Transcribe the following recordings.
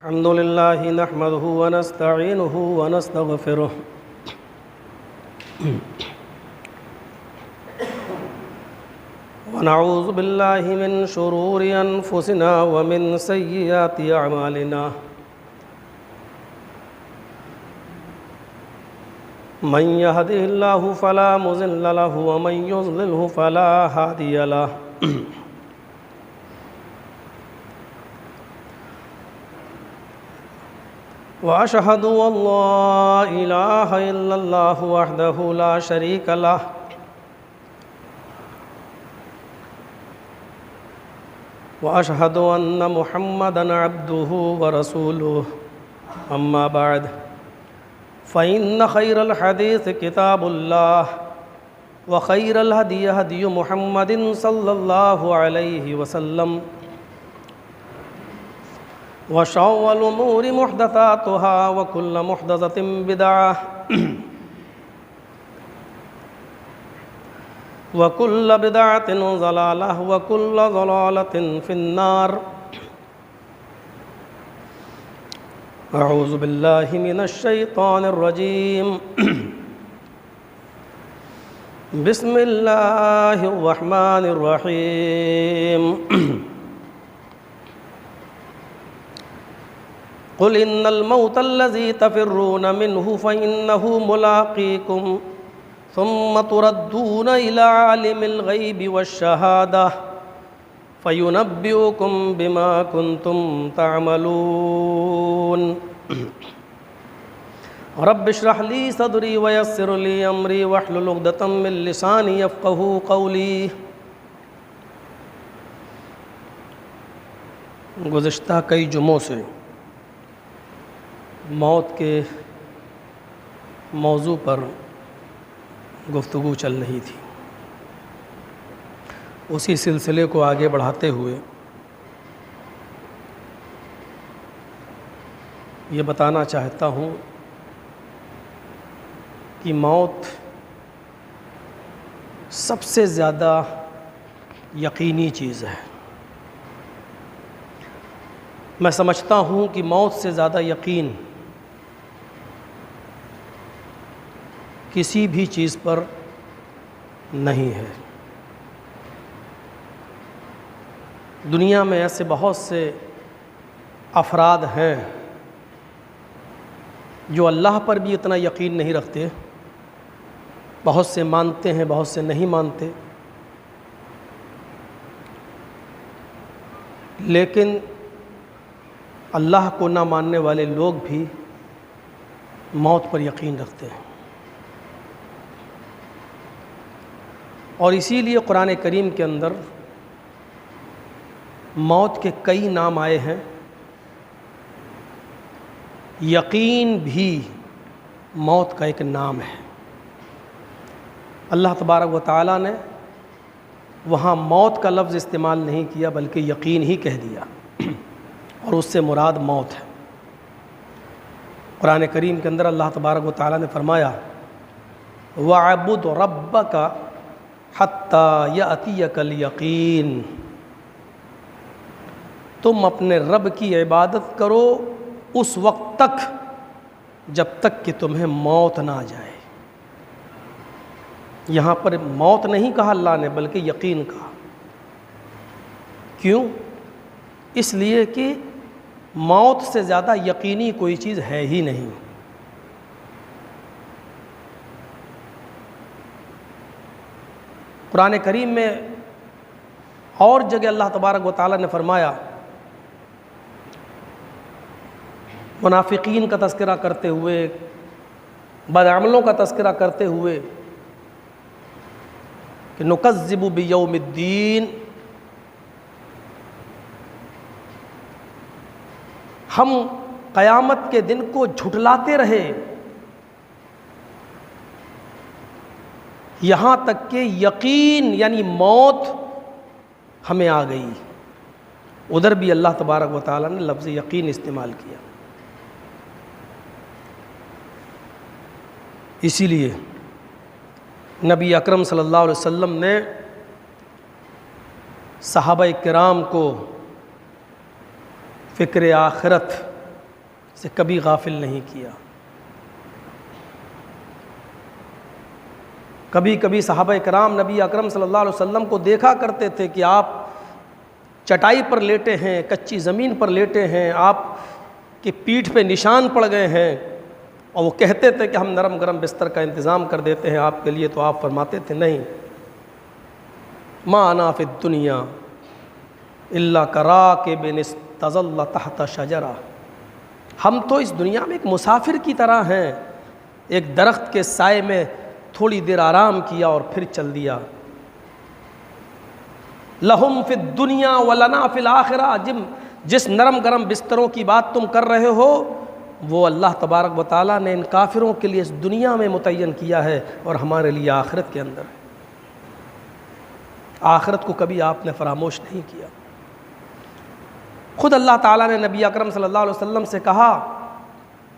الحمد لله نحمده ونستعينه ونستغفره ونعوذ بالله من شرور أنفسنا ومن سيئات أعمالنا من يهده الله فلا مضل له ومن يضلله فلا هادي له وأشهد أن لا إله إلا الله وحده لا شريك له وأشهد أن محمدًا عبده ورسوله أما بعد فإن خير الحديث كتاب الله وخير الهدي هدي محمد صلى الله عليه وسلم وشر الأمور محدثاتها وكل محدثة بدعة وكل بدعة ضلالة وكل ضلالة في النار أعوذ بالله من الشيطان الرجيم بسم الله الرحمن الرحيم قل إن الموت الذي تفرون منه فإنه ملاقيكم ثم تردون إلى عالم الغيب والشهادة فينبئكم بما كنتم تعملون رب اشرح لي صدري ويسر لي أمري واحلل عقدة من لساني يفقهوا قولي۔ گزشتہ کئی جمعوں سے موت کے موضوع پر گفتگو چل رہی تھی، اسی سلسلے کو آگے بڑھاتے ہوئے یہ بتانا چاہتا ہوں کہ موت سب سے زیادہ یقینی چیز ہے۔ میں سمجھتا ہوں کہ موت سے زیادہ یقین کسی بھی چیز پر نہیں ہے۔ دنیا میں ایسے بہت سے افراد ہیں جو اللہ پر بھی اتنا یقین نہیں رکھتے، بہت سے مانتے ہیں، بہت سے نہیں مانتے، لیکن اللہ کو نہ ماننے والے لوگ بھی موت پر یقین رکھتے ہیں۔ اور اسی لیے قرآن کریم کے اندر موت کے کئی نام آئے ہیں۔ یقین بھی موت کا ایک نام ہے۔ اللہ تبارک و تعالیٰ نے وہاں موت کا لفظ استعمال نہیں کیا بلکہ یقین ہی کہہ دیا، اور اس سے مراد موت ہے۔ قرآن کریم کے اندر اللہ تبارک و تعالیٰ نے فرمایا وَاعْبُدْ رَبَّكَ حَتَّى يَأْتِيَكَ الْيَقِينُ، تم اپنے رب کی عبادت کرو اس وقت تک جب تک کہ تمہیں موت نہ آ جائے۔ یہاں پر موت نہیں کہا اللہ نے بلکہ یقین کہا۔ کیوں؟ اس لیے کہ موت سے زیادہ یقینی کوئی چیز ہے ہی نہیں۔ قرآن کریم میں اور جگہ اللہ تبارک و تعالیٰ نے فرمایا، منافقین کا تذکرہ کرتے ہوئے، بدعملوں کا تذکرہ کرتے ہوئے کہ نکذب بیوم الدین، ہم قیامت کے دن کو جھٹلاتے رہے یہاں تک کہ یقین یعنی موت ہمیں آ گئی۔ ادھر بھی اللہ تبارک و تعالیٰ نے لفظ یقین استعمال کیا۔ اسی لیے نبی اکرم صلی اللہ علیہ وسلم نے صحابہ کرام کو فکر آخرت سے کبھی غافل نہیں کیا۔ کبھی کبھی صحابہ کرام نبی اکرم صلی اللہ علیہ وسلم کو دیکھا کرتے تھے کہ آپ چٹائی پر لیٹے ہیں، کچی زمین پر لیٹے ہیں، آپ کی پیٹھ پہ نشان پڑ گئے ہیں، اور وہ کہتے تھے کہ ہم نرم گرم بستر کا انتظام کر دیتے ہیں آپ کے لیے، تو آپ فرماتے تھے نہیں، ما انا فی الدنیا الا کراکب استظل تحت شجرہ، ہم تو اس دنیا میں ایک مسافر کی طرح ہیں، ایک درخت کے سائے میں تھوڑی دیر آرام کیا اور پھر چل دیا۔ لہم فی الدنیا ولنا فی الآخرہ، جس نرم گرم بستروں کی بات تم کر رہے ہو وہ اللہ تبارک و تعالیٰ نے ان کافروں کے لیے اس دنیا میں متعین کیا ہے، اور ہمارے لیے آخرت کے اندر ہے۔ آخرت کو کبھی آپ نے فراموش نہیں کیا۔ خود اللہ تعالیٰ نے نبی اکرم صلی اللہ علیہ وسلم سے کہا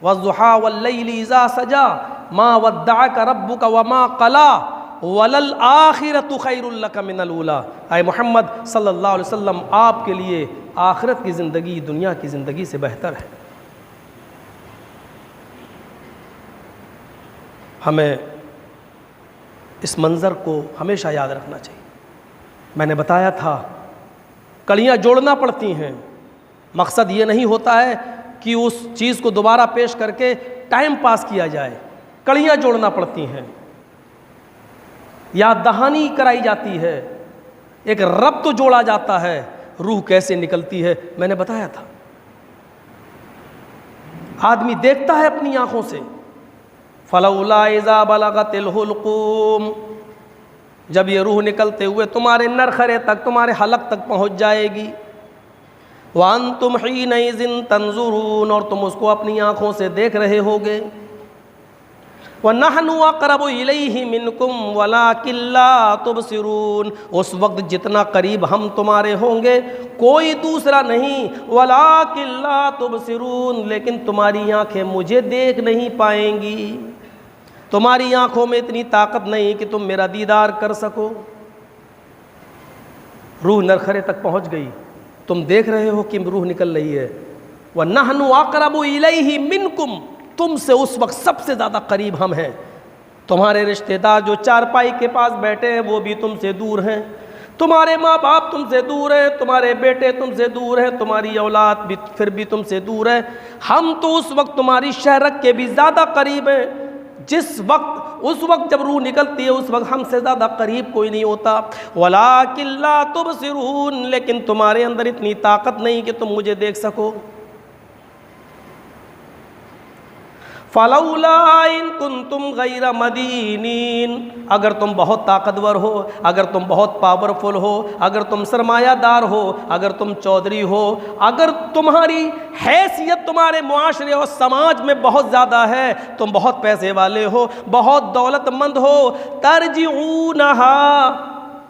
وَالضُّحَىٰ وَاللَّيْلِ إِذَا سَجَىٰ مَا وَدَّعَكَ رَبُّكَ وَمَا قَلَىٰ وَلَلْآخِرَةُ خَيْرٌ لَكَ مِنَ الْأُولَىٰ، اے محمد صلی اللہ علیہ وسلم آپ کے لیے آخرت کی زندگی دنیا کی زندگی سے بہتر ہے۔ ہمیں اس منظر کو ہمیشہ یاد رکھنا چاہیے۔ میں نے بتایا تھا کڑیاں جوڑنا پڑتی ہیں، مقصد یہ نہیں ہوتا ہے کہ اس چیز کو دوبارہ پیش کر کے ٹائم پاس کیا جائے، کڑیاں جوڑنا پڑتی ہیں، یاد دہانی کرائی جاتی ہے، ایک ربط جوڑا جاتا ہے، روح کیسے نکلتی ہے میں نے بتایا تھا۔ آدمی دیکھتا ہے اپنی آنکھوں سے، فلولا اذا بلغت الحلقوم، جب یہ روح نکلتے ہوئے تمہارے نرخرے تک، تمہارے حلق تک پہنچ جائے گی، وانتم حینئذ تنظرون، اور تم اس کو اپنی آنکھوں سے دیکھ رہے ہوگے، وَنَحْنُ أَقْرَبُ إِلَيْهِ مِنْكُمْ وَلَٰكِن لَّا تُبْصِرُونَ، اس وقت جتنا قریب ہم تمہارے ہوں گے کوئی دوسرا نہیں، وَلَٰكِن لَّا تُبْصِرُونَ، لیکن تمہاری آنکھیں مجھے دیکھ نہیں پائیں گی، تمہاری آنکھوں میں اتنی طاقت نہیں کہ تم میرا دیدار کر سکو۔ روح نرخرے تک پہنچ گئی، تم دیکھ رہے ہو کہ روح نکل رہی ہے، وَنَحْنُ أَقْرَبُ إِلَيْهِ مِنْكُمْ، تم سے اس وقت سب سے زیادہ قریب ہم ہیں، تمہارے رشتہ دار جو چارپائی کے پاس بیٹھے ہیں وہ بھی تم سے دور ہیں، تمہارے ماں باپ تم سے دور ہیں، تمہارے بیٹے تم سے دور ہیں، تمہاری اولاد بھی پھر بھی تم سے دور ہے، ہم تو اس وقت تمہاری شہرک کے بھی زیادہ قریب ہیں، اس وقت جب روح نکلتی ہے اس وقت ہم سے زیادہ قریب کوئی نہیں ہوتا، وَلَٰكِن لَّا تُبْصِرُونَ، لیکن تمہارے اندر اتنی طاقت نہیں کہ تم مجھے دیکھ سکو۔ فَلَوْلَا إِن كُنتُمْ غَيْرَ مَدِينِينَ، اگر تم بہت طاقتور ہو، اگر تم بہت پاورفل ہو، اگر تم سرمایہ دار ہو، اگر تم چودھری ہو، اگر تمہاری حیثیت تمہارے معاشرے اور سماج میں بہت زیادہ ہے، تم بہت پیسے والے ہو، بہت دولت مند ہو، ترجعونہا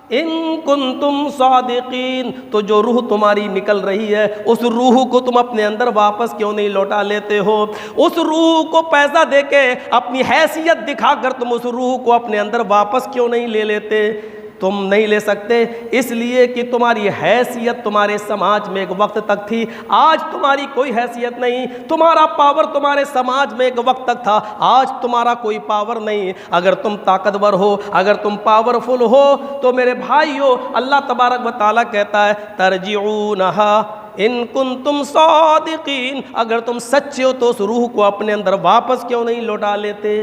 ان کنتم صادقین، تو جو روح تمہاری نکل رہی ہے اس روح کو تم اپنے اندر واپس کیوں نہیں لوٹا لیتے ہو؟ اس روح کو پیسہ دے کے اپنی حیثیت دکھا کر تم اس روح کو اپنے اندر واپس کیوں نہیں لے لیتے؟ تم نہیں لے سکتے اس لیے کہ تمہاری حیثیت تمہارے سماج میں ایک وقت تک تھی، آج تمہاری کوئی حیثیت نہیں، تمہارا پاور تمہارے سماج میں ایک وقت تک تھا، آج تمہارا کوئی پاور نہیں۔ اگر تم طاقتور ہو، اگر تم پاورفل ہو تو میرے بھائیو اللہ تبارک و تعالیٰ کہتا ہے ترجعونہا ان کنتم صادقین، اگر تم سچے ہو تو اس روح کو اپنے اندر واپس کیوں نہیں لوٹا لیتے؟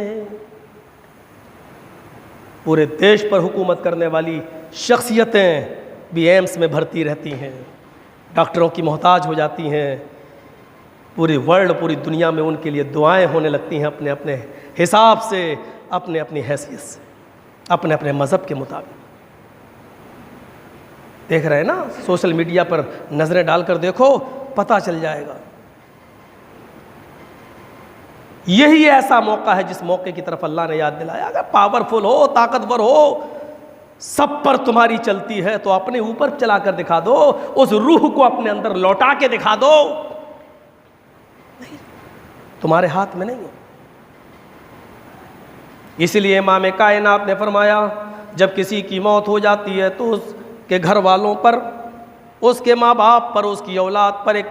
پورے دیش پر حکومت کرنے والی شخصیتیں بھی ایمس میں بھرتی رہتی ہیں، ڈاکٹروں کی محتاج ہو جاتی ہیں، پوری ورلڈ پوری دنیا میں ان کے لیے دعائیں ہونے لگتی ہیں اپنے اپنے حساب سے، اپنے اپنی حیثیت سے، اپنے اپنے مذہب کے مطابق۔ دیکھ رہے ہیں نا، سوشل میڈیا پر نظریں ڈال کر دیکھو پتہ چل جائے گا۔ یہی ایسا موقع ہے جس موقع کی طرف اللہ نے یاد دلایا، اگر پاورفل ہو، طاقتور ہو، سب پر تمہاری چلتی ہے تو اپنے اوپر چلا کر دکھا دو، اس روح کو اپنے اندر لوٹا کے دکھا دو، تمہارے ہاتھ میں نہیں ہے۔ اس لیے امام کائنات نے فرمایا جب کسی کی موت ہو جاتی ہے تو اس کے گھر والوں پر، اس کے ماں باپ پر، اس کی اولاد پر ایک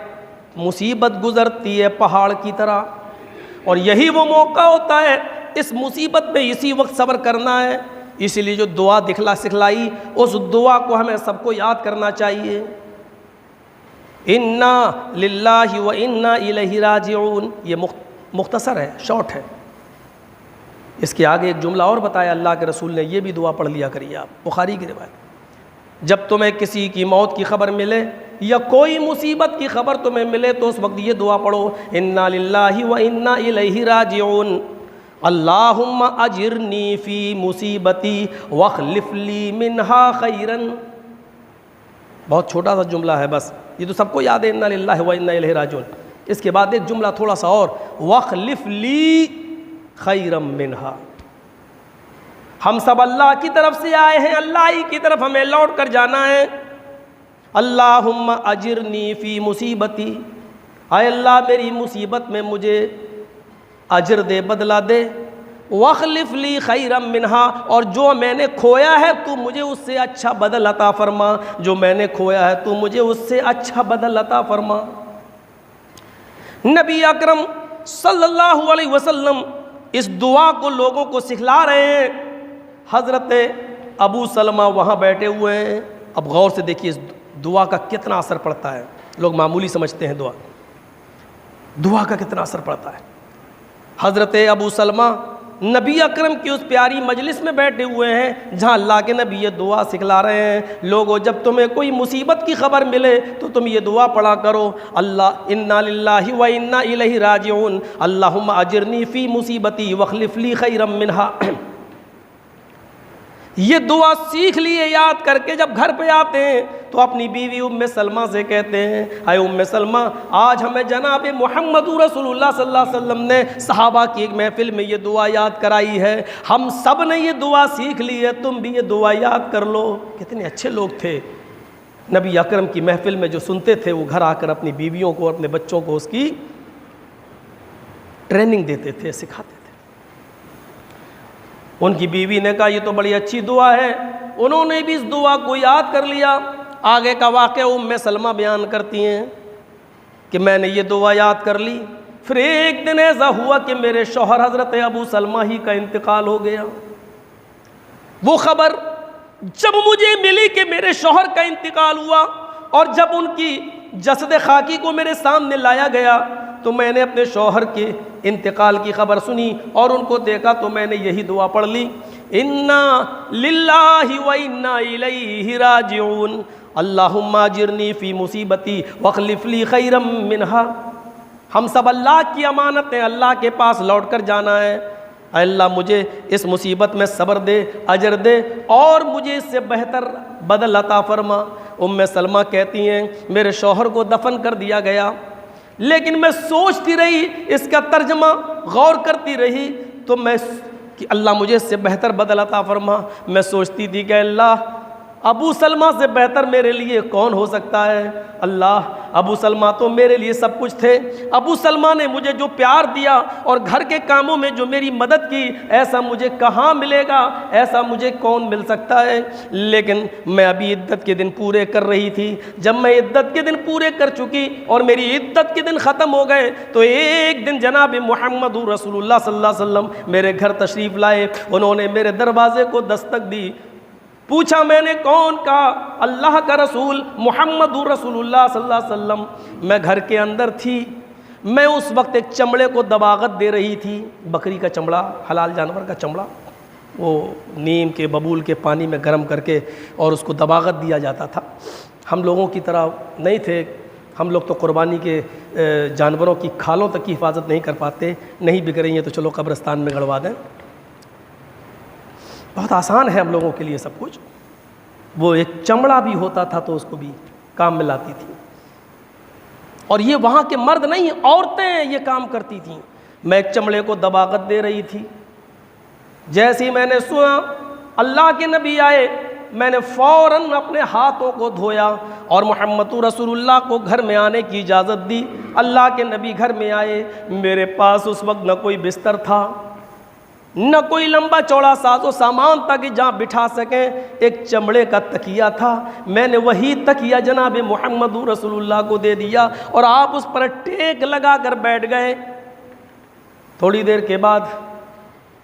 مصیبت گزرتی ہے پہاڑ کی طرح، اور یہی وہ موقع ہوتا ہے اس مصیبت میں اسی وقت صبر کرنا ہے۔ اسی لیے جو دعا سکھلائی اس دعا کو ہمیں سب کو یاد کرنا چاہیے۔ انا للہ و انا الیہ راجعون، یہ مختصر ہے، شارٹ ہے۔ اس کے آگے ایک جملہ اور بتایا اللہ کے رسول نے، یہ بھی دعا پڑھ لیا کریے آپ، بخاری کی روایت۔ جب تمہیں کسی کی موت کی خبر ملے یا کوئی مصیبت کی خبر تمہیں ملے تو اس وقت یہ دعا پڑھو، انا للہ و انا الیہ راجعون، اللہم اجرنی فی مصیبتی واخلف لی منہا خیرا۔ بہت چھوٹا سا جملہ ہے، بس یہ تو سب کو یاد ہے، انا للہ و انا الیہ راجعون۔ اس کے بعد ایک جملہ تھوڑا سا اور، واخلف لی خیرا منہا۔ ہم سب اللہ کی طرف سے آئے ہیں، اللہ ہی کی طرف ہمیں لوٹ کر جانا ہے۔ اللہم اجرنی فی مصیبتی، اے اللہ میری مصیبت میں مجھے اجر دے، بدلہ دے، واخلف لی خیرا منہا، اور جو میں نے کھویا ہے تو مجھے اس سے اچھا بدل عطا فرما، جو میں نے کھویا ہے تو مجھے اس سے اچھا بدل عطا فرما۔ نبی اکرم صلی اللہ علیہ وسلم اس دعا کو لوگوں کو سکھلا رہے ہیں۔ حضرت ابو سلمہ وہاں بیٹھے ہوئے ہیں۔ اب غور سے دیکھیے اس دعا کا کتنا اثر پڑتا ہے۔ لوگ معمولی سمجھتے ہیں دعا کا کتنا اثر پڑتا ہے۔ حضرت ابو سلمہ نبی اکرم کی اس پیاری مجلس میں بیٹھے ہوئے ہیں جہاں اللہ کے نبی یہ دعا سکھلا رہے ہیں، لوگوں جب تمہیں کوئی مصیبت کی خبر ملے تو تم یہ دعا پڑھا کرو، اللہ انا للہ و انا الیہ راجعون، اللہم اجرنی فی مصیبتی واخلف لی خیرا منہا۔ یہ دعا سیکھ لیے یاد کر کے جب گھر پہ آتے ہیں تو اپنی بیوی ام سلمہ سے کہتے ہیں، اے ام سلمہ، آج ہمیں جناب محمد رسول اللہ صلی اللہ علیہ وسلم نے صحابہ کی ایک محفل میں یہ دعا یاد کرائی ہے، ہم سب نے یہ دعا سیکھ لی ہے، تم بھی یہ دعا یاد کر لو۔ کتنے اچھے لوگ تھے، نبی اکرم کی محفل میں جو سنتے تھے وہ گھر آ کر اپنی بیویوں کو، اپنے بچوں کو اس کی ٹریننگ دیتے تھے، سکھاتے تھے۔ ان کی بیوی نے کہا یہ تو بڑی اچھی دعا ہے، انہوں نے بھی اس دعا کو یاد کر لیا۔ آگے کا واقعہ ام سلمہ بیان کرتی ہیں کہ میں نے یہ دعا یاد کر لی، پھر ایک دن ایسا ہوا کہ میرے شوہر حضرت ابو سلمہ ہی کا انتقال ہو گیا۔ وہ خبر جب مجھے ملی کہ میرے شوہر کا انتقال ہوا اور جب ان کی جسد خاکی کو میرے سامنے لایا گیا تو میں نے اپنے شوہر کے انتقال کی خبر سنی اور ان کو دیکھا تو میں نے یہی دعا پڑھ لی، انا للہ و انا الیہ راجعون، اللہم اجرنی فی مصیبتی واخلف لی خیرا منہا۔ ہم سب اللہ کی امانت ہیں، اللہ کے پاس لوٹ کر جانا ہے۔ اے اللہ مجھے اس مصیبت میں صبر دے، اجر دے، اور مجھے اس سے بہتر بدل عطا فرما۔ ام سلمہ کہتی ہیں میرے شوہر کو دفن کر دیا گیا، لیکن میں سوچتی رہی، اس کا ترجمہ غور کرتی رہی تو میں کہ اللہ مجھے اس سے بہتر بدل عطا فرما۔ میں سوچتی تھی کہ اللہ ابو سلمہ سے بہتر میرے لیے کون ہو سکتا ہے؟ اللہ ابو سلمہ تو میرے لیے سب کچھ تھے، ابو سلمہ نے مجھے جو پیار دیا اور گھر کے کاموں میں جو میری مدد کی، ایسا مجھے کہاں ملے گا، ایسا مجھے کون مل سکتا ہے؟ لیکن میں ابھی عدت کے دن پورے کر رہی تھی، جب میں عدت کے دن پورے کر چکی اور میری عدت کے دن ختم ہو گئے تو ایک دن جناب محمد رسول اللہ صلی اللہ علیہ وسلم میرے گھر تشریف لائے۔ انہوں نے میرے دروازے کو دستک دی، پوچھا میں نے کون؟ کہا اللہ کا رسول محمد رسول اللہ صلی اللہ علیہ وسلم۔ میں گھر کے اندر تھی، میں اس وقت ایک چمڑے کو دباغت دے رہی تھی، بکری کا چمڑا، حلال جانور کا چمڑا، وہ نیم کے ببول کے پانی میں گرم کر کے اور اس کو دباغت دیا جاتا تھا۔ ہم لوگوں کی طرح نہیں تھے، ہم لوگ تو قربانی کے جانوروں کی کھالوں تک کی حفاظت نہیں کر پاتے، نہیں بک رہی ہیں تو چلو قبرستان میں گڑوا دیں۔ بہت آسان ہے ہم لوگوں کے لیے سب کچھ۔ وہ ایک چمڑا بھی ہوتا تھا تو اس کو بھی کام میں لاتی تھی، اور یہ وہاں کے مرد نہیں، عورتیں یہ کام کرتی تھیں۔ میں ایک چمڑے کو دباغت دے رہی تھی، جیسے ہی میں نے سنا اللہ کے نبی آئے، میں نے فوراً اپنے ہاتھوں کو دھویا اور محمد رسول اللہ کو گھر میں آنے کی اجازت دی۔ اللہ کے نبی گھر میں آئے، میرے پاس اس وقت نہ کوئی بستر تھا، نہ کوئی لمبا چوڑا ساز و سامان تھا کہ جہاں بٹھا سکیں، ایک چمڑے کا تکیہ تھا، میں نے وہی تکیہ جناب محمد رسول اللہ کو دے دیا اور آپ اس پر ٹیک لگا کر بیٹھ گئے۔ تھوڑی دیر کے بعد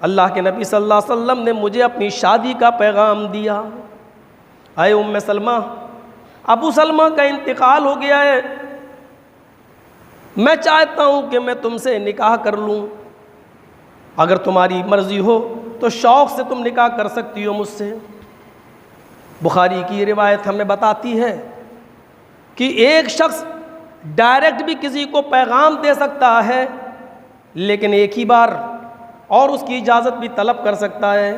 اللہ کے نبی صلی اللہ علیہ وسلم نے مجھے اپنی شادی کا پیغام دیا۔ اے ام سلمہ، ابو سلمہ کا انتقال ہو گیا ہے، میں چاہتا ہوں کہ میں تم سے نکاح کر لوں، اگر تمہاری مرضی ہو تو شوق سے تم نکاح کر سکتی ہو مجھ سے۔ بخاری کی یہ روایت ہمیں بتاتی ہے کہ ایک شخص ڈائریکٹ بھی کسی کو پیغام دے سکتا ہے، لیکن ایک ہی بار، اور اس کی اجازت بھی طلب کر سکتا ہے۔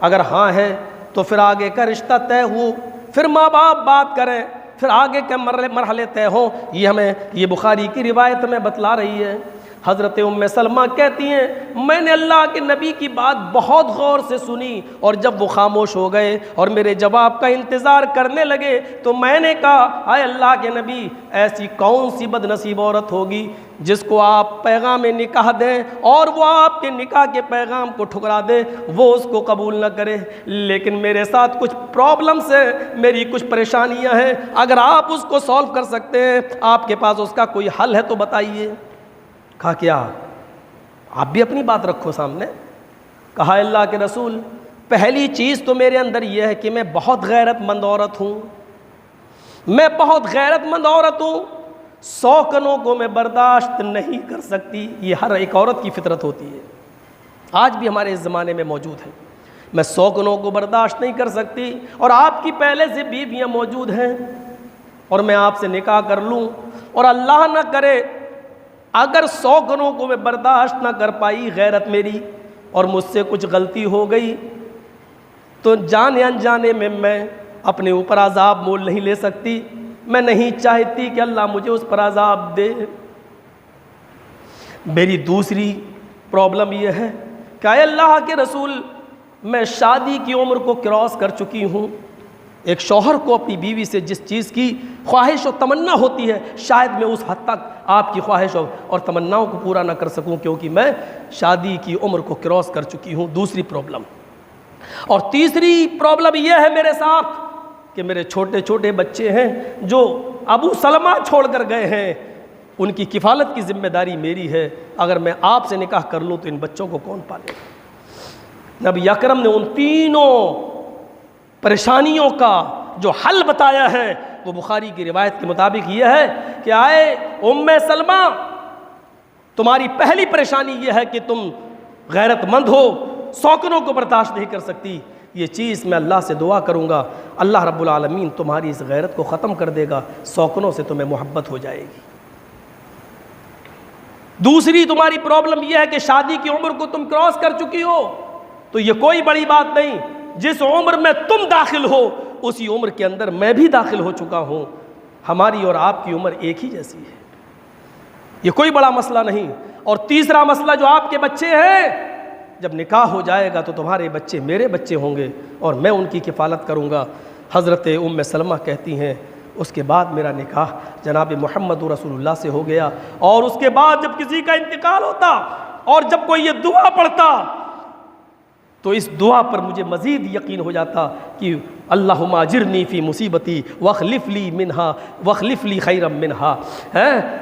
اگر ہاں ہے تو پھر آگے کا رشتہ طے ہو، پھر ماں باپ بات کریں، پھر آگے کے مرحلے طے ہوں۔ یہ ہمیں یہ بخاری کی روایت ہمیں بتلا رہی ہے۔ حضرت ام سلمہ کہتی ہیں میں نے اللہ کے نبی کی بات بہت غور سے سنی، اور جب وہ خاموش ہو گئے اور میرے جواب کا انتظار کرنے لگے تو میں نے کہا اے اللہ کے نبی، ایسی کون سی بد نصیب عورت ہوگی جس کو آپ پیغام نکاح دیں اور وہ آپ کے نکاح کے پیغام کو ٹھکرا دے، وہ اس کو قبول نہ کرے، لیکن میرے ساتھ کچھ پرابلمس ہیں، میری کچھ پریشانیاں ہیں، اگر آپ اس کو سولو کر سکتے ہیں، آپ کے پاس اس کا کوئی حل ہے تو بتائیے۔ کہا کیا؟ آپ بھی اپنی بات رکھو سامنے۔ کہا اللہ کے رسول، پہلی چیز تو میرے اندر یہ ہے کہ میں بہت غیرت مند عورت ہوں، میں بہت غیرت مند عورت ہوں، سوکنوں کو میں برداشت نہیں کر سکتی۔ یہ ہر ایک عورت کی فطرت ہوتی ہے، آج بھی ہمارے اس زمانے میں موجود ہے۔ میں سوکنوں کو برداشت نہیں کر سکتی، اور آپ کی پہلے سے بیویاں موجود ہیں، اور میں آپ سے نکاح کر لوں، اور اللہ نہ کرے اگر سوکنوں کو میں برداشت نہ کر پائی غیرت میری، اور مجھ سے کچھ غلطی ہو گئی، تو جانے انجانے میں اپنے اوپر عذاب مول نہیں لے سکتی۔ میں نہیں چاہتی کہ اللہ مجھے اس پر عذاب دے۔ میری دوسری پرابلم یہ ہے کہ اے اللہ کے رسول، میں شادی کی عمر کو کراس کر چکی ہوں۔ ایک شوہر کو اپنی بیوی سے جس چیز کی خواہش و تمنا ہوتی ہے، شاید میں اس حد تک آپ کی خواہش اور تمناؤں کو پورا نہ کر سکوں، کیونکہ میں شادی کی عمر کو کراس کر چکی ہوں۔ دوسری پرابلم۔ اور تیسری پرابلم یہ ہے میرے ساتھ کہ میرے چھوٹے چھوٹے بچے ہیں جو ابو سلمہ چھوڑ کر گئے ہیں، ان کی کفالت کی ذمہ داری میری ہے۔ اگر میں آپ سے نکاح کر لوں تو ان بچوں کو کون پالے گا؟ نبی اکرم نے ان تینوں پریشانیوں کا جو حل بتایا ہے وہ بخاری کی روایت کے مطابق یہ ہے کہ آئے ام سلمہ، تمہاری پہلی پریشانی یہ ہے کہ تم غیرت مند ہو، سوکنوں کو برداشت نہیں کر سکتی۔ یہ چیز میں اللہ سے دعا کروں گا، اللہ رب العالمین تمہاری اس غیرت کو ختم کر دے گا، سوکنوں سے تمہیں محبت ہو جائے گی۔ دوسری تمہاری پرابلم یہ ہے کہ شادی کی عمر کو تم کراس کر چکی ہو، تو یہ کوئی بڑی بات نہیں، جس عمر میں تم داخل ہو اسی عمر کے اندر میں بھی داخل ہو چکا ہوں، ہماری اور آپ کی عمر ایک ہی جیسی ہے، یہ کوئی بڑا مسئلہ نہیں۔ اور تیسرا مسئلہ جو آپ کے بچے ہیں، جب نکاح ہو جائے گا تو تمہارے بچے میرے بچے ہوں گے اور میں ان کی کفالت کروں گا۔ حضرت ام سلمہ کہتی ہیں اس کے بعد میرا نکاح جناب محمد رسول اللہ سے ہو گیا، اور اس کے بعد جب کسی کا انتقال ہوتا اور جب کوئی یہ دعا پڑھتا تو اس دعا پر مجھے مزید یقین ہو جاتا کہ اللہم اجرنی فی مصیبتی واخلف لی منہا واخلف لی خیرا منہا،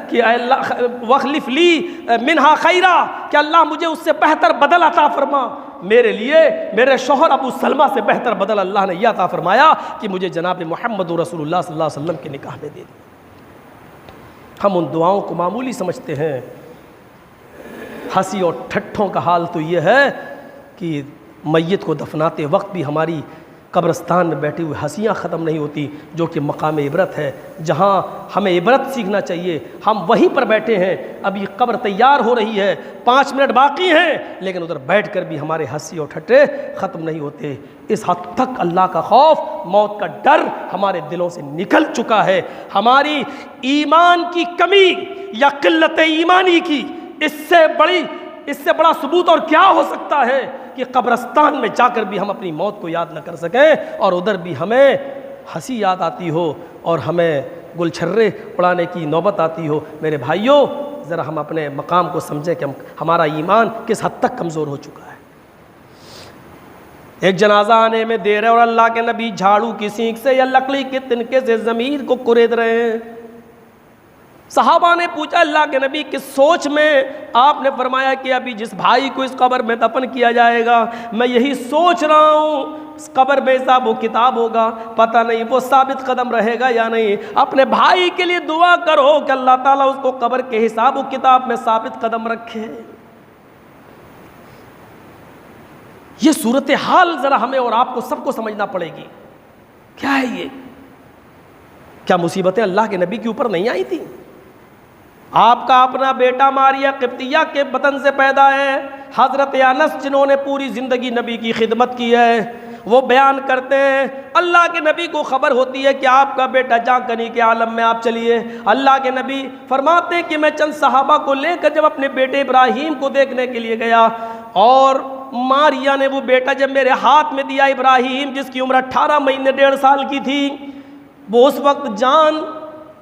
کہ اے اللہ واخلف لی منہا خیرا، کہ اللہ مجھے اس سے بہتر بدل عطا فرما۔ میرے لیے میرے شوہر ابو سلمہ سے بہتر بدل اللہ نے یہ عطا فرمایا کہ مجھے جناب محمد رسول اللہ صلی اللہ علیہ وسلم کے نکاح میں دے دیا۔ ہم ان دعاؤں کو معمولی سمجھتے ہیں، ہنسی اور ٹھٹھوں کا حال تو یہ ہے کہ میت کو دفناتے وقت بھی ہماری قبرستان میں بیٹھی ہوئی ہنسیاں ختم نہیں ہوتی، جو کہ مقام عبرت ہے، جہاں ہمیں عبرت سیکھنا چاہیے۔ ہم وہیں پر بیٹھے ہیں، ابھی قبر تیار ہو رہی ہے، 5 منٹ باقی ہیں، لیکن ادھر بیٹھ کر بھی ہمارے ہنسی اور ٹھٹے ختم نہیں ہوتے۔ اس حد تک اللہ کا خوف، موت کا ڈر ہمارے دلوں سے نکل چکا ہے۔ ہماری ایمان کی کمی یا قلت ایمانی کی اس سے بڑا ثبوت اور کیا ہو سکتا ہے کہ قبرستان میں جا کر بھی ہم اپنی موت کو یاد نہ کر سکیں، اور ادھر بھی ہمیں ہنسی یاد آتی ہو اور ہمیں گل چھرے اڑانے کی نوبت آتی ہو۔ میرے بھائیوں، ذرا ہم اپنے مقام کو سمجھیں کہ ہمارا ایمان کس حد تک کمزور ہو چکا ہے۔ ایک جنازہ آنے میں دیر ہے اور اللہ کے نبی جھاڑو کی سینک سے یا لکڑی کے تنکے سے زمین کو کرید رہے ہیں۔ صحابہ نے پوچھا اللہ کے نبی کس سوچ میں؟ آپ نے فرمایا کہ ابھی جس بھائی کو اس قبر میں دفن کیا جائے گا میں یہی سوچ رہا ہوں اس قبر میں حساب و کتاب ہوگا، پتہ نہیں وہ ثابت قدم رہے گا یا نہیں۔ اپنے بھائی کے لیے دعا کرو کہ اللہ تعالیٰ اس کو قبر کے حساب و کتاب میں ثابت قدم رکھے۔ یہ صورتحال ذرا ہمیں اور آپ کو سب کو سمجھنا پڑے گی۔ کیا ہے یہ؟ کیا مصیبتیں اللہ کے نبی کے اوپر نہیں آئی تھیں؟ آپ کا اپنا بیٹا ماریہ قبطیہ کے بطن سے پیدا ہے، حضرت انس جنہوں نے پوری زندگی نبی کی خدمت کی ہے، وہ بیان کرتے ہیں اللہ کے نبی کو خبر ہوتی ہے کہ آپ کا بیٹا جاں کنی کے عالم میں، آپ چلیے۔ اللہ کے نبی فرماتے ہیں کہ میں چند صحابہ کو لے کر جب اپنے بیٹے ابراہیم کو دیکھنے کے لیے گیا اور ماریہ نے وہ بیٹا جب میرے ہاتھ میں دیا، ابراہیم جس کی عمر 18 مہینے 1.5 سال کی تھی، وہ اس وقت جان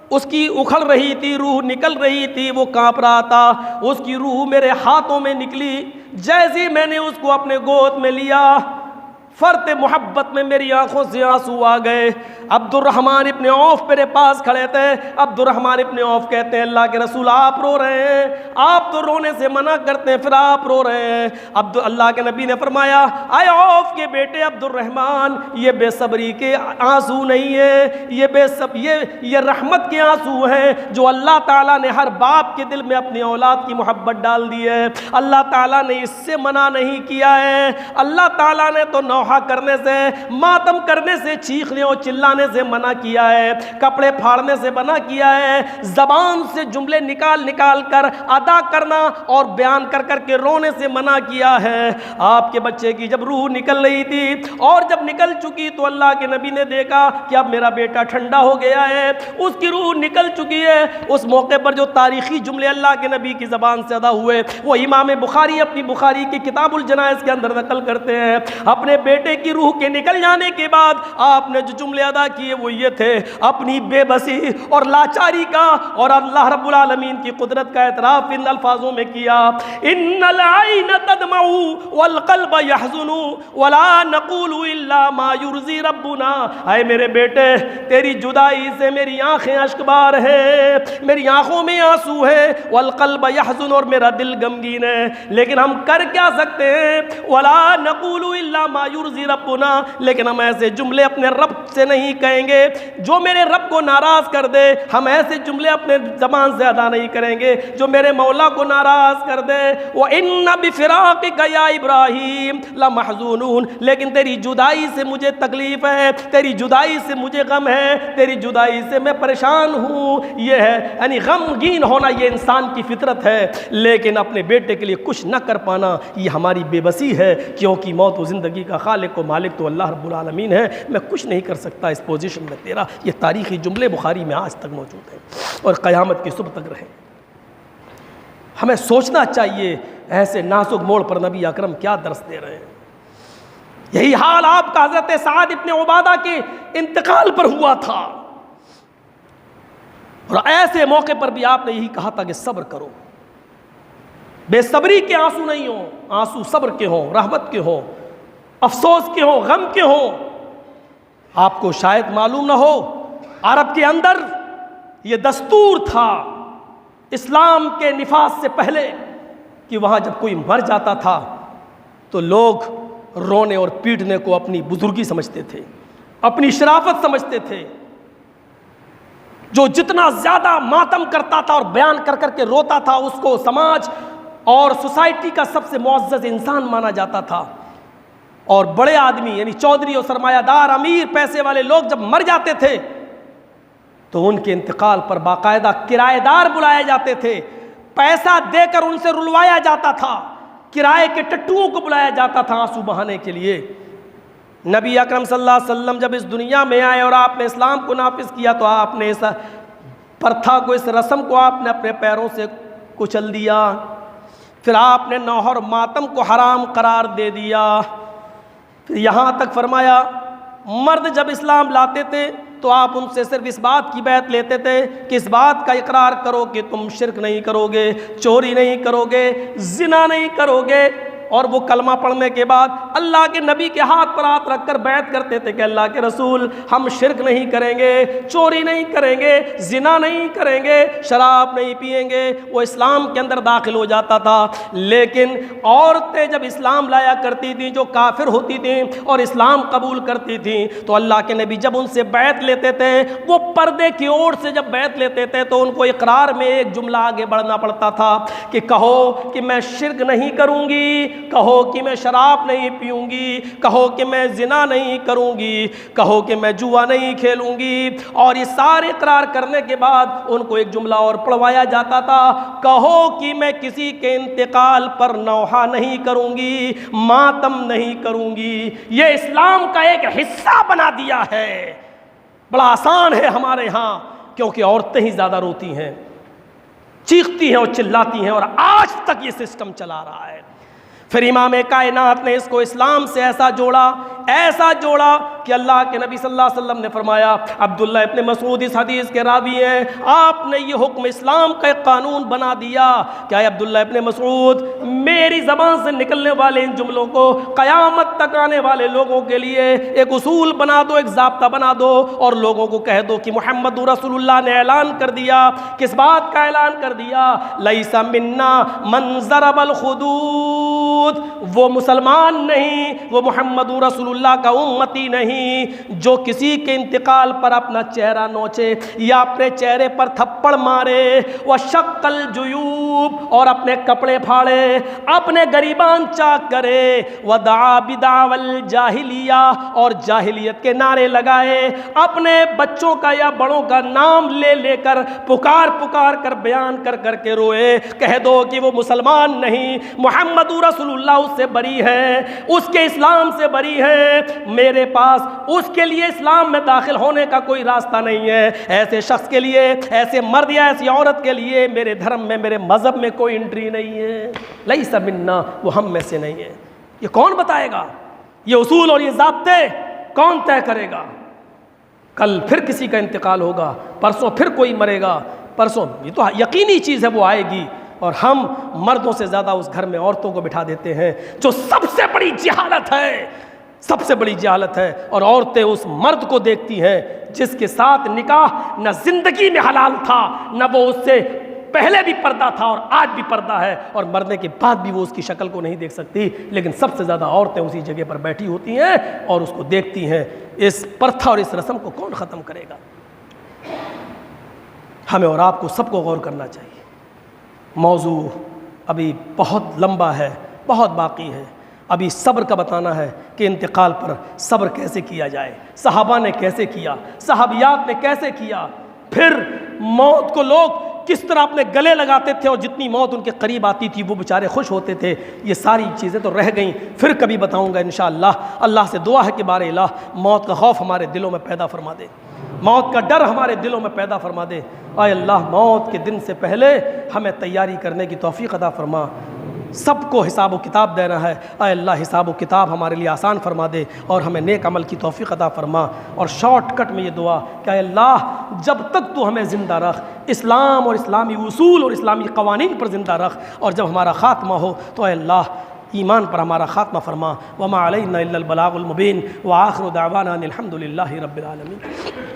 اس کی اکھڑ رہی تھی، روح نکل رہی تھی، وہ کانپ رہا تھا، اس کی روح میرے ہاتھوں میں نکلی، جیسے میں نے اس کو اپنے گود میں لیا فرط محبت میں میری آنکھوں سے آنسو آ گئے۔ عبد الرحمن ابن عوف میرے پاس کھڑے تھے۔ عبد الرحمن ابن عوف کہتے ہیں اللہ کے رسول آپ رو رہے ہیں، آپ تو رونے سے منع کرتے ہیں، پھر آپ رو رہے ہیں۔ اللہ کے نبی نے فرمایا اے عوف کے بیٹے عبد الرحمن، یہ بے صبری کے آنسو نہیں ہے، یہ رحمت کے آنسو ہیں جو اللہ تعالیٰ نے ہر باپ کے دل میں اپنی اولاد کی محبت ڈال دی ہے۔ اللہ تعالیٰ نے اس سے منع نہیں کیا ہے۔ اللہ تعالیٰ نے تو نوحہ کرنے سے، ماتم کرنے سے، چیخنے اور چلانے سے منع کیا ہے، کپڑے پھاڑنے سے منع کیا ہے، زبان سے جملے نکال نکال کر ادا کرنا اور بیان کر کر کے رونے سے منع کیا ہے۔ آپ کے بچے کی جب روح نکل رہی تھی اور جب نکل چکی تو اللہ کے نبی نے دیکھا کہ اب میرا بیٹا ٹھنڈا ہو گیا ہے، اس کی روح نکل چکی ہے۔ اس موقع پر جو تاریخی جملے اللہ کے نبی کی زبان سے ادا ہوئے وہ امام بخاری اپنی بخاری کی کتاب الجنائز کے اندر نقل کرتے ہیں۔ اپنے بیٹے کی روح کے نکل جانے کے بعد آپ نے جو جملے ادا کیے وہ یہ تھے، اپنی بے بسی اور لاچاری کا اور اللہ رب العالمین کی قدرت کا اعتراف ان الفاظوں میں کیا، ان العین تدمع والقلب يحزن ولا نقول الا ما يرضي ربنا۔ اے میرے بیٹے تیری جدائی سے میری آنکھیں اشک بار ہے، میری آنکھوں میں آنسو ہے، والقلب يحزن اور میرا دل غمگین ہے، لیکن ہم کر کیا سکتے ہیں؟ ولا نقول الا ما يرضي ربنا، لیکن ہم ایسے جملے اپنے رب سے نہیں کہیں گے جو میرے رب کو ناراض کر دے، ہم ایسے جملے اپنے زبان سے ادا نہیں کریں گے جو میرے مولا کو ناراض کر دے۔ وَإِنَّ بِفِرَاقِكَ يَا إِبْرَاهِيمُ لَمَحْزُونُونَ، لیکن تیری جدائی سے مجھے تکلیف ہے، تیری جدائی سے مجھے غم ہے، تیری جدائی سے میں پریشان ہوں۔ یہ ہے یعنی غمگین ہونا، یہ انسان کی فطرت ہے، لیکن اپنے بیٹے کے لیے کچھ نہ کر پانا یہ ہماری بے بسی ہے، کیونکہ موت و زندگی کا خالق و مالک تو اللہ رب العالمین ہے، میں کچھ نہیں کر سکتا اس پوزیشن میں تیرا۔ یہ تاریخی جملے بخاری میں آج تک موجود ہیں اور قیامت کی صبح تک رہیں۔ ہمیں سوچنا چاہیے ایسے نازک موڑ پر نبی اکرم کیا درس دے رہے ہیں۔ یہی حال آپ کا حضرت سعد ابن عبادہ کے انتقال پر ہوا تھا، اور ایسے موقع پر بھی آپ نے یہی کہا تھا کہ صبر کرو، بے صبری کے آنسو نہیں ہوں، آنسو صبر کے ہوں، رحمت کے ہوں، افسوس کے ہوں، غم کے ہوں۔ آپ کو شاید معلوم نہ ہو عرب کے اندر یہ دستور تھا اسلام کے نفاذ سے پہلے کہ وہاں جب کوئی مر جاتا تھا تو لوگ رونے اور پیٹنے کو اپنی بزرگی سمجھتے تھے، اپنی شرافت سمجھتے تھے۔ جو جتنا زیادہ ماتم کرتا تھا اور بیان کر کر کے روتا تھا اس کو سماج اور سوسائٹی کا سب سے معزز انسان مانا جاتا تھا، اور بڑے آدمی یعنی چودھری اور سرمایہ دار، امیر، پیسے والے لوگ جب مر جاتے تھے تو ان کے انتقال پر باقاعدہ کرایہ دار بلائے جاتے تھے، پیسہ دے کر ان سے رلوایا جاتا تھا، کرائے کے ٹٹوؤں کو بلایا جاتا تھا آنسو بہانے کے لیے۔ نبی اکرم صلی اللہ علیہ وسلم جب اس دنیا میں آئے اور آپ نے اسلام کو نافذ کیا تو آپ نے اس پرتھا کو، اس رسم کو آپ نے اپنے پیروں سے کچل دیا، پھر آپ نے نوح اور ماتم کو حرام قرار دے دیا۔ پھر یہاں تک فرمایا مرد جب اسلام لاتے تھے تو آپ ان سے صرف اس بات کی بیعت لیتے تھے کہ اس بات کا اقرار کرو کہ تم شرک نہیں کرو گے، چوری نہیں کرو گے، زنا نہیں کرو گے، اور وہ کلمہ پڑھنے کے بعد اللہ کے نبی کے ہاتھ پر ہاتھ رکھ کر بیعت کرتے تھے کہ اللہ کے رسول ہم شرک نہیں کریں گے، چوری نہیں کریں گے، زنا نہیں کریں گے، شراب نہیں پئیں گے، وہ اسلام کے اندر داخل ہو جاتا تھا۔ لیکن عورتیں جب اسلام لایا کرتی تھیں، جو کافر ہوتی تھیں اور اسلام قبول کرتی تھیں، تو اللہ کے نبی جب ان سے بیعت لیتے تھے، وہ پردے کی اوٹ سے جب بیعت لیتے تھے تو ان کو اقرار میں ایک جملہ آگے بڑھنا پڑتا تھا کہ کہو کہ میں شرک نہیں کروں گی، کہو کہ میں شراب نہیں پیوں گی، کہو کہ میں زنا نہیں کروں گی، کہو کہ میں جوا نہیں کھیلوں گی، اور یہ سارے اقرار کرنے کے بعد ان کو ایک جملہ اور پڑھوایا جاتا تھا، کہو کہ میں کسی کے انتقال پر نوحہ نہیں کروں گی، ماتم نہیں کروں گی۔ یہ اسلام کا ایک حصہ بنا دیا ہے۔ بڑا آسان ہے ہمارے ہاں، کیونکہ عورتیں ہی زیادہ روتی ہیں، چیختی ہیں اور چلاتی ہیں، اور آج تک یہ سسٹم چلا رہا ہے۔ پھر امام کائنات نے اس کو اسلام سے ایسا جوڑا کہ اللہ کے نبی صلی اللہ علیہ وسلم نے فرمایا، عبداللہ ابن مسعود اس حدیث کے راوی ہیں، آپ نے یہ حکم اسلام کا ایک قانون بنا دیا کہ اے عبداللہ ابن مسعود، میری زبان سے نکلنے والے ان جملوں کو قیامت تک آنے والے لوگوں کے لیے ایک اصول بنا دو، ایک ضابطہ بنا دو، اور لوگوں کو کہہ دو کہ محمد رسول اللہ نے اعلان کر دیا۔ کس بات کا اعلان کر دیا؟ لیس منا من ضرب الخدود، وہ مسلمان نہیں، وہ محمد رسول اللہ کا امتی نہیں جو کسی کے انتقال پر اپنا چہرہ نوچے یا اپنے چہرے پر تھپڑ مارے، وشق الجیوب، اور اپنے کپڑے پھاڑے، اپنے گریبان چاک کرے، ودعا بدعوی الجاہلیہ، اور جاہلیت کے نعرے لگائے، اپنے بچوں کا یا بڑوں کا نام لے لے کر پکار کر بیان کر کے روئے، کہہ دو کہ وہ مسلمان نہیں، محمد رسول اللہ اس سے بری ہے، اس کے اسلام سے بری ہے، میرے پاس اس کے لیے اسلام میں داخل ہونے کا کوئی راستہ نہیں ہے، ایسے شخص کے لیے، ایسے مرد یا ایسی عورت کے لیے میرے دھرم میں، میرے مذہب میں کوئی انٹری نہیں ہے، لیس منا، وہ ہم میں سے نہیں ہے۔ یہ کون بتائے گا؟ یہ اصول اور یہ ضابطے کون طے کرے گا؟ کل پھر کسی کا انتقال ہوگا، پرسوں پھر کوئی مرے گا، پرسوں، یہ تو یقینی چیز ہے وہ آئے گی، اور ہم مردوں سے زیادہ اس گھر میں عورتوں کو بٹھا دیتے ہیں، جو سب سے بڑی جہالت ہے، سب سے بڑی جہالت ہے۔ اور عورتیں اس مرد کو دیکھتی ہیں جس کے ساتھ نکاح نہ زندگی میں حلال تھا، نہ وہ اس سے پہلے بھی پردہ تھا اور آج بھی پردہ ہے، اور مرنے کے بعد بھی وہ اس کی شکل کو نہیں دیکھ سکتی، لیکن سب سے زیادہ عورتیں اسی جگہ پر بیٹھی ہوتی ہیں اور اس کو دیکھتی ہیں۔ اس پرتھا اور اس رسم کو کون ختم کرے گا؟ ہمیں اور آپ کو سب کو غور کرنا چاہیے۔ موضوع ابھی بہت لمبا ہے، بہت باقی ہے، ابھی صبر کا بتانا ہے کہ انتقال پر صبر کیسے کیا جائے، صحابہ نے کیسے کیا، صحابیات نے کیسے کیا، پھر موت کو لوگ کس طرح اپنے گلے لگاتے تھے، اور جتنی موت ان کے قریب آتی تھی وہ بیچارے خوش ہوتے تھے۔ یہ ساری چیزیں تو رہ گئیں، پھر کبھی بتاؤں گا انشاءاللہ۔ اللہ سے دعا ہے کہ بار الہ موت کا خوف ہمارے دلوں میں پیدا فرما دے، موت کا ڈر ہمارے دلوں میں پیدا فرما دے۔ اے اللہ، موت کے دن سے پہلے ہمیں تیاری کرنے کی توفیق عطا فرما۔ سب کو حساب و کتاب دینا ہے، اے اللہ حساب و کتاب ہمارے لیے آسان فرما دے اور ہمیں نیک عمل کی توفیق عطا فرما۔ اور شارٹ کٹ میں یہ دعا کہ اے اللہ، جب تک تو ہمیں زندہ رکھ، اسلام اور اسلامی اصول اور اسلامی قوانین پر زندہ رکھ، اور جب ہمارا خاتمہ ہو تو اے اللہ ایمان پر ہمارا خاتمہ فرما۔ وما علینا الا البلاغ المبین، وآخر دعوانا ان الحمد للہ رب العالمین۔